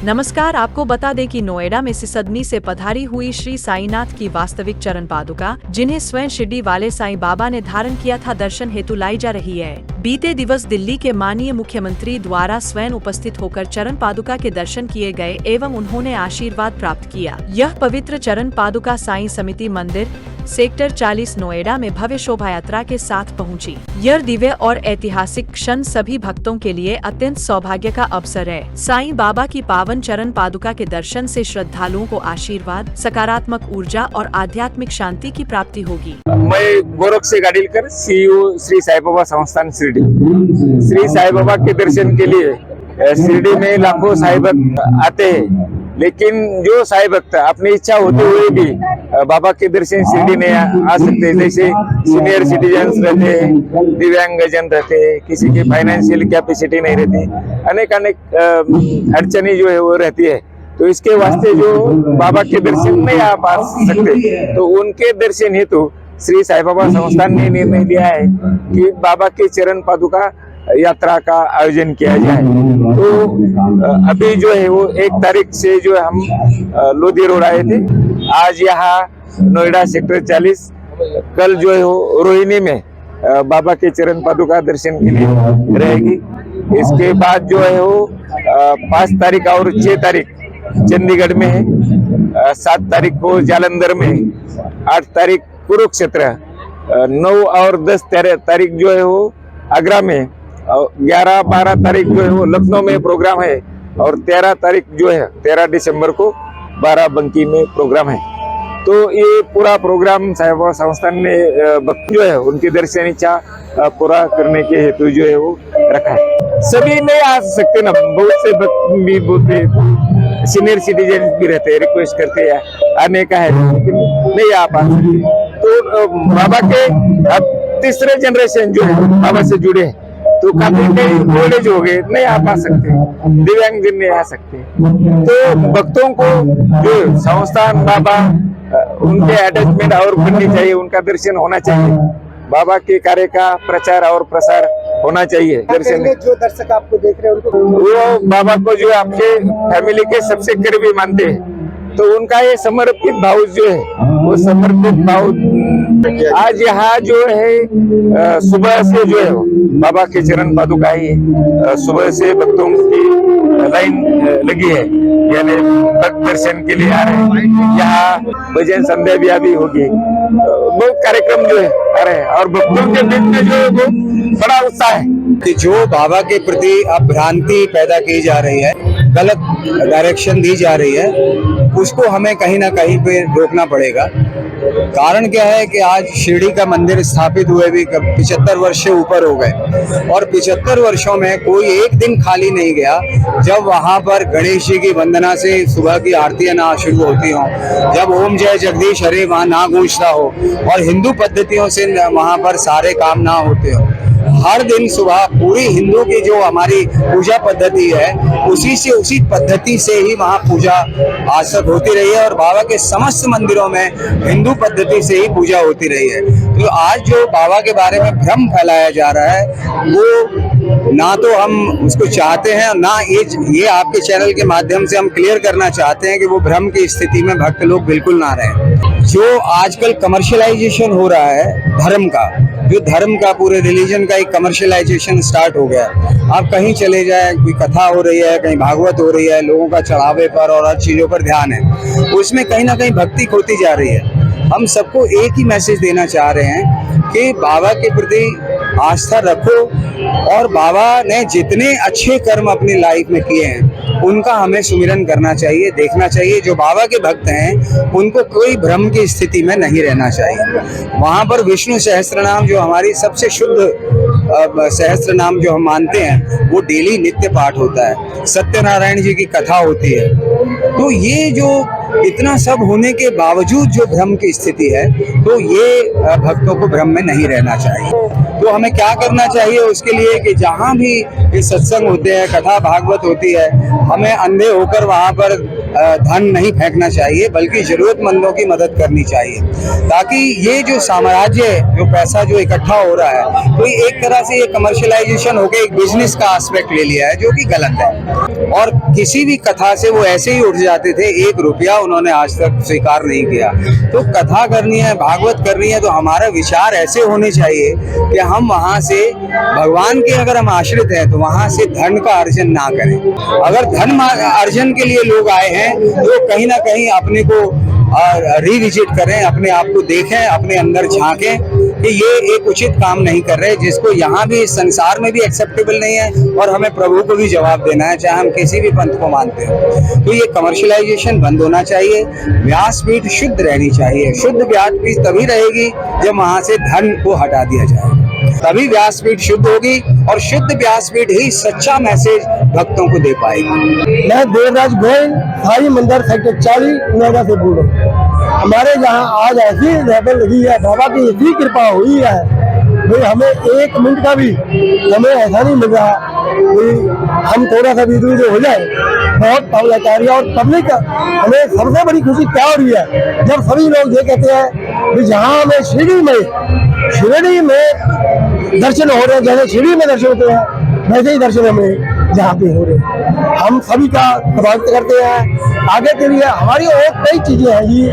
नमस्कार, आपको बता दें कि नोएडा में सिसदनी से पधारी हुई श्री साईनाथ की वास्तविक चरण पादुका, जिन्हें स्वयं शिरडी वाले साईं बाबा ने धारण किया था, दर्शन हेतु लाई जा रही है। बीते दिवस दिल्ली के माननीय मुख्यमंत्री द्वारा स्वयं उपस्थित होकर चरण पादुका के दर्शन किए गए एवं उन्होंने आशीर्वाद प्राप्त किया। यह पवित्र चरण पादुका साईं समिति मंदिर सेक्टर 40 नोएडा में भव्य शोभा यात्रा के साथ पहुंची। यह दिव्य और ऐतिहासिक क्षण सभी भक्तों के लिए अत्यंत सौभाग्य का अवसर है। साईं बाबा की पावन चरण पादुका के दर्शन से श्रद्धालुओं को आशीर्वाद, सकारात्मक ऊर्जा और आध्यात्मिक शांति की प्राप्ति होगी। मैं गोरख से गाड़ीलकर सीईओ श्री साई बाबा संस्थान शिरडी। श्री साई बाबा के दर्शन के लिए शिरडी में लाखों साई भक्त आते हैं, लेकिन जो साई भक्त अपनी इच्छा होते हुए भी बाबा के दर्शन शिरडी में आ सकते हैं, जैसे सीनियर सिटीजन्स रहते हैं, दिव्यांगजन रहते हैं, किसी की फाइनेंशियल कैपेसिटी नहीं रहती, अनेक अड़चने जो है वो रहती है, तो इसके वास्ते जो बाबा के दर्शन नहीं आ पा सकते, तो उनके दर्शन हेतु श्री साई बाबा संस्थान ने निर्णय लिया है कि बाबा के चरण पादुका यात्रा का आयोजन किया जाए। तो अभी जो है वो 1 तारीख से जो है हम लोधी रोड आए थे, आज यहाँ नोएडा सेक्टर 40, कल जो है वो रोहिणी में बाबा के चरण पादुका दर्शन के लिए रहेगी। इसके बाद जो है वो 5 तारीख और 6 तारीख चंडीगढ़ में है, 7 तारीख को जालंधर में, 8 तारीख कुरुक्षेत्र, 9 और 10 तारीख जो है वो आगरा में, 11-12 तारीख जो है वो लखनऊ में प्रोग्राम है, और 13 तारीख जो है 13 दिसंबर को बाराबंकी में प्रोग्राम है। तो ये पूरा प्रोग्राम साई बाबा संस्थान ने भक्त जो है उनकी दर्शन इच्छा पूरा करने के हेतु जो है वो रखा है। सभी नहीं आ सकते ना, बहुत से भक्त भी बोलते, सीनियर सिटीजन भी रहते हैं, रिक्वेस्ट करते हैं आने का है, लेकिन नहीं आ पा सकते। तो बाबा के अब तीसरे जनरेशन जो है बाबा से जुड़े हैं, तो काफी कई कॉलेज हो गए, नहीं आ पा सकते, दिव्यांगजन नहीं आ सकते, तो भक्तों को जो संस्थान बाबा उनके अटैचमेंट और बननी चाहिए, उनका दर्शन होना चाहिए, बाबा के कार्य का प्रचार और प्रसार होना चाहिए। दर्शन जो दर्शक आपको देख रहे हैं उनको वो बाबा को जो आपके फैमिली के सबसे करीबी मानते हैं, तो उनका ये समर्पित भाव जो है वो समर्पित भाव आज यहाँ जो है सुबह से जो है बाबा के चरण पादुका ही सुबह से भक्तों की लाइन लगी है, यानी भक्त दर्शन के लिए आ रहे हैं। यहाँ भजन संध्या भी अभी होगी, बहुत कार्यक्रम जो है आ रहे हैं, और भक्तों के बीच में जो है वो बड़ा उत्साह है। जो बाबा के प्रति अब भ्रांति पैदा की जा रही है, गलत डायरेक्शन दी जा रही है, उसको हमें कहीं ना कहीं पे रोकना पड़ेगा। कारण क्या है कि आज शिरडी का मंदिर स्थापित हुए भी 75 वर्ष से ऊपर हो गए, और 75 वर्षों में कोई एक दिन खाली नहीं गया जब वहाँ पर गणेश जी की वंदना से सुबह की आरतियां ना शुरू होती हों, जब ओम जय जगदीश हरे वहाँ ना गूंजता हो, और हिंदू पद्धतियों से वहाँ पर सारे काम ना होते हो। हर दिन सुबह पूरी हिंदू की जो हमारी पूजा पद्धति है, उसी पद्धति से ही वहाँ पूजा आज तक होती रही है, और बाबा के समस्त मंदिरों में हिंदू पद्धति से ही पूजा होती रही है। तो आज जो बाबा के बारे में भ्रम फैलाया जा रहा है, वो ना तो हम उसको चाहते हैं, ना ये आपके चैनल के माध्यम से हम क्लियर करना चाहते हैं कि वो भ्रम की स्थिति में भक्त लोग बिल्कुल ना रहें। जो आजकल कमर्शियलाइजेशन हो रहा है धर्म का, जो धर्म का पूरे रिलीजन का एक कमर्शियलाइजेशन स्टार्ट हो गया। आप कहीं चले जाए, कोई कथा हो रही है, कहीं भागवत हो रही है, लोगों का चढ़ावे पर और हर चीज़ों पर ध्यान है, उसमें कहीं ना कहीं भक्ति खोती जा रही है। हम सबको एक ही मैसेज देना चाह रहे हैं कि बाबा के प्रति आस्था रखो, और बाबा ने जितने अच्छे कर्म अपनी लाइफ में किए हैं उनका हमें सुमिरन करना चाहिए, देखना चाहिए। जो बाबा के भक्त हैं उनको कोई भ्रम की स्थिति में नहीं रहना चाहिए। वहाँ पर विष्णु सहस्त्रनाम जो हमारी सबसे शुद्ध सहस्त्र नाम जो हम मानते हैं, वो डेली नित्य पाठ होता है, सत्यनारायण जी की कथा होती है। तो ये जो इतना सब होने के बावजूद जो भ्रम की स्थिति है, तो ये भक्तों को भ्रम में नहीं रहना चाहिए। तो हमें क्या करना चाहिए उसके लिए कि जहाँ भी ये सत्संग होते हैं, कथा भागवत होती है, हमें अंधे होकर वहाँ पर धन नहीं फेंकना चाहिए, बल्कि जरूरतमंदों की मदद करनी चाहिए, ताकि ये जो साम्राज्य, जो पैसा जो इकट्ठा हो रहा है, तो एक तरह से ये कमर्शियलाइजेशन होकर एक बिजनेस का एस्पेक्ट ले लिया है, जो कि गलत है। और किसी भी कथा से वो ऐसे ही उठ जाते थे, 1 रुपया उन्होंने आज तक स्वीकार नहीं किया। तो कथा करनी है, भागवत करनी है, तो हमारा विचार ऐसे होने चाहिए कि हम वहाँ से भगवान के अगर हम आश्रित हैं तो वहाँ से धन का अर्जन ना करें। अगर धन अर्जन के लिए लोग आए हैं तो कहीं ना कहीं अपने को रिविजिट करें, अपने आप को देखें, अपने अंदर झांकें कि ये एक उचित काम नहीं कर रहे, जिसको यहाँ भी इस संसार में भी एक्सेप्टेबल नहीं है, और हमें प्रभु को भी जवाब देना है, चाहे हम किसी भी पंथ को मानते हो। तो ये कमर्शियलाइजेशन बंद होना चाहिए, व्यासपीठ शुद्ध रहनी चाहिए। शुद्ध व्यासपीठ तभी रहेगी जब वहाँ से धन को हटा दिया जाए, तभी व्यासपीठ शुद्ध होगी, और शुद्ध व्यासपीठ ही सच्चा मैसेज भक्तों को दे पाएगी। मैं देवराज गोयल, साई मंदिर सेक्टर 40 नोएडा से बोल रहा हूँ। हमारे यहाँ आज ऐसी लेवल लगी है, बाबा की इतनी कृपा हुई है भाई, हमें 1 मिनट का भी समय ऐसा नहीं मिल रहा कि हम थोड़ा सा भी दूर हो जाए। बहुत पब्लिक और पब्लिक हमें सबसे बड़ी खुशी क्या हो रही है, जब सभी लोग ये कहते हैं कि जहाँ हमें शिरडी में दर्शन हो रहे हैं, जैसे शिरडी में दर्शन होते हैं वैसे ही दर्शन हमें जहाँ पे हो रहे हैं। हम सभी का स्वागत करते हैं। आगे के लिए हमारी और कई चीजें हैं जी।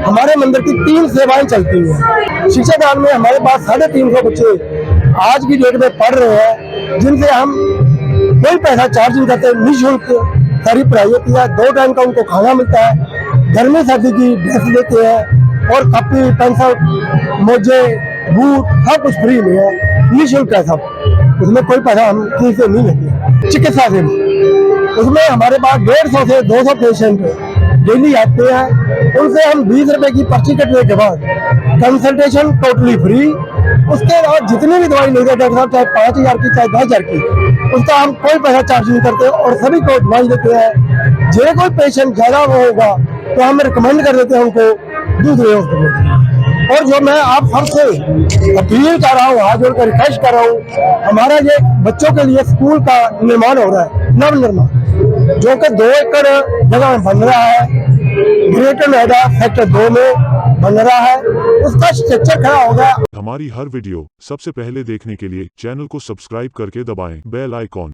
हमारे मंदिर की 3 सेवाएं चलती हैं। शिक्षा दान में हमारे पास 350 बच्चे आज की डेट में पढ़ रहे हैं, जिनसे हम कोई पैसा चार्ज नहीं करते, निःशुल्क सारी पढ़ाई होती है। 2 टाइम का उनको खाना मिलता है, गर्मी सर्दी की ड्रेस देते हैं, और कॉपी पेंसिल मोजे बूट सब कुछ फ्री में है, निःशुल्क है सब। उसमें कोई पैसा हम किसी से नहीं लेते। चिकित्सा सेवा उसमें हमारे पास 150 से 200 पेशेंट डेली आते हैं, उनसे हम 20 रुपए की पर्ची कटने के बाद कंसल्टेशन टोटली फ्री। उसके बाद जितनी भी दवाई लेते हैं डॉक्टर साहब, चाहे 5000 की चाहे 10,000 की, उसका हम कोई पैसा चार्ज नहीं करते, और सभी को दवाई देते हैं। जो कोई पेशेंट ज्यादा होगा तो हम रिकमेंड कर देते हैं उनको दूसरे हॉस्पिटल। और जो मैं आप सबसे अपील कर रहा हूँ, हाथ जोड़कर रिक्वेस्ट कर रहा हूँ, हमारा ये बच्चों के लिए स्कूल का निर्माण हो रहा है, नव निर्माण, जो कि 2 एकड़ जगह में बन रहा है, ग्रेटर नोएडा सेक्टर 2 में बन रहा है। उसका स्ट्रक्चर खड़ा होगा। हमारी हर वीडियो सबसे पहले देखने के लिए चैनल को सब्सक्राइब करके दबाएं बेल आइकॉन।